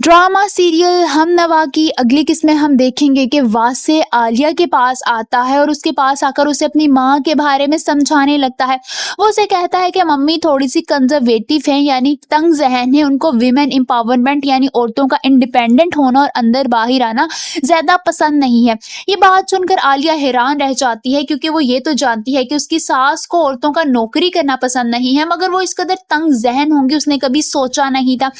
Drama serial हम नवा की अगली किस्त में हम देखेंगे कि वासे आलिया के पास आता है और उसके पास आकर उसे अपनी माँ के बारे में समझाने लगता है। वो उसे कहता है कि मम्मी थोड़ी सी कंजर्वेटिव है, यानी तंग जहन है, उनको विमेन एम्पावरमेंट यानी औरतों का इंडिपेंडेंट होना और अंदर बाहर आना ज्यादा पसंद नहीं है। ये बात सुनकर आलिया हैरान रह जाती है, क्योंकि वो ये तो जानती है कि उसकी सास को औरतों का नौकरी करना पसंद नहीं है, मगर वो इस कदर तंग जहन होंगी उसने कभी सोचा नहीं था।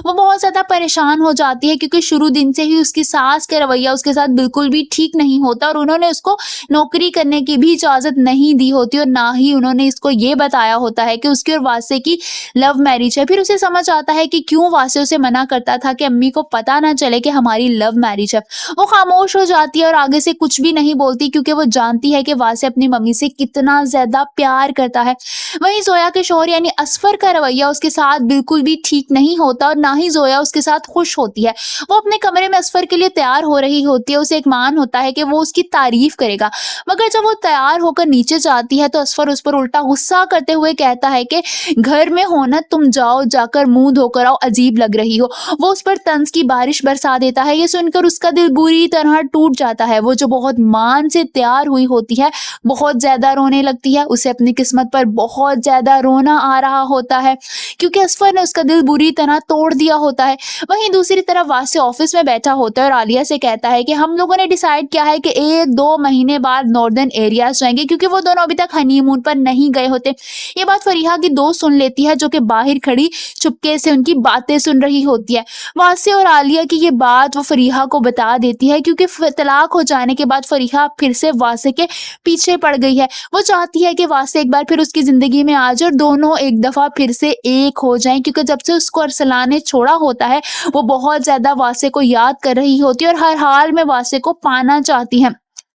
वो बहुत ज्यादा परेशान हो जाती है, क्योंकि शुरू दिन से ही उसकी सास का रवैया उसके साथ बिल्कुल भी ठीक नहीं होता और उन्होंने उसको नौकरी करने की भी इजाजत नहीं दी होती और ना ही उन्होंने इसको ये बताया होता है कि उसकी और वासे की लव मैरिज है। फिर उसे समझ आता है कि क्यों वासे उसे मना करता था कि अम्मी को पता ना चले कि हमारी लव मैरिज है। वो खामोश हो जाती है और आगे से कुछ भी नहीं बोलती, क्योंकि वो जानती है कि वासे अपनी मम्मी से कितना ज्यादा प्यार करता है। वहीं जोया के शौहर यानी असफर का रवैया उसके साथ बिल्कुल भी ठीक नहीं होता और ना ही जोया उसके साथ खुश होती है। वो अपने कमरे में असफर के लिए तैयार हो रही होती है। उसे एक मान होता है कि वो उसकी तारीफ करेगा, मगर जब वो तैयार होकर नीचे जाती है तो असफर उस पर उल्टा गुस्सा करते हुए कहता है कि घर में हो ना, तुम जाओ, जाकर मुंह धोकर आओ, अजीब लग रही हो। वो उस पर तंज की बारिश बरसा देता है। ये सुनकर उसका दिल बुरी तरह टूट जाता है। वो जो बहुत मान से तैयार हुई होती है बहुत ज्यादा रोने लगती है। उसे अपनी किस्मत पर बहुत ज्यादा रोना आ रहा होता है, क्योंकि असफर ने उसका दिल बुरी तरह तोड़ दिया होता है। वहीं दूसरी तरफ वासे ऑफिस में बैठा होता है और आलिया से कहता है कि हम लोगों ने डिसाइड किया है कि 1-2 महीने बाद नॉर्दर्न एरियाज जाएंगे, क्योंकि वो दोनों अभी तक हनीमून पर नहीं गए होते। ये बात फरीहा की दोस्त सुन लेती है, जो कि बाहर खड़ी चुपके से उनकी बातें सुन रही होती है। वासे और आलिया की ये बात वो फरीहा को बता देती है, क्योंकि तलाक हो जाने के बाद फरीहा फिर से वासे के पीछे पड़ गई है। वो चाहती है कि वासे एक बार फिर उसकी जिंदगी में आ जाए और दोनों एक दफा फिर से एक हो जाएं, क्योंकि जब से उसको अरसलान ने छोड़ा होता है वो बहुत ज्यादा वासे को याद कर रही होती है और हर हाल में वासे को पाना चाहती है।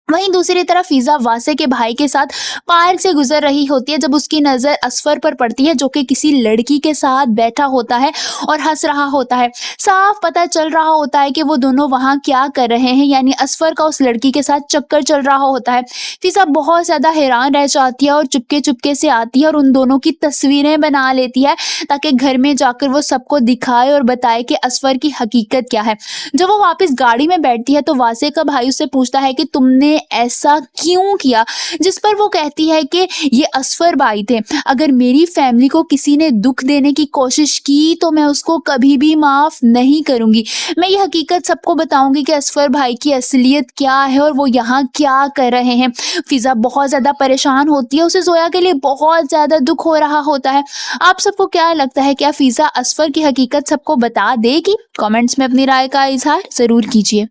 वहीं दूसरी तरफ फीजा वासे के भाई के साथ पार्क से गुजर रही होती है, जब उसकी नजर असफर पर पड़ती है, जो कि किसी लड़की के साथ बैठा होता है और हंस रहा होता है। साफ पता चल रहा होता है कि वो दोनों वहां क्या कर रहे हैं, यानी असफर का उस लड़की के साथ चक्कर चल रहा होता है। फीजा बहुत ज्यादा हैरान रह जाती है और चुपके चुपके से आती है और उन दोनों की तस्वीरें बना लेती है, ताकि घर में जाकर वो सबको दिखाए और बताए कि असफर की हकीकत क्या है। जब वो वापस गाड़ी में बैठती है तो वासे का भाई उससे पूछता है कि तुमने ऐसा क्यों किया, जिस पर वो कहती है कि ये असफर भाई थे। अगर मेरी फैमिली को किसी ने दुख देने की कोशिश की तो मैं उसको कभी भी माफ नहीं करूंगी। मैं ये हकीकत सबको बताऊंगी कि असफर भाई की असलियत क्या है और वो यहाँ क्या कर रहे हैं। फिजा बहुत ज्यादा परेशान होती है, उसे जोया के लिए बहुत ज्यादा दुख हो रहा होता है। आप सबको क्या लगता है, क्या फिजा असफर की हकीकत सबको बता देगी? कमेंट्स में अपनी राय का इजहार जरूर कीजिए।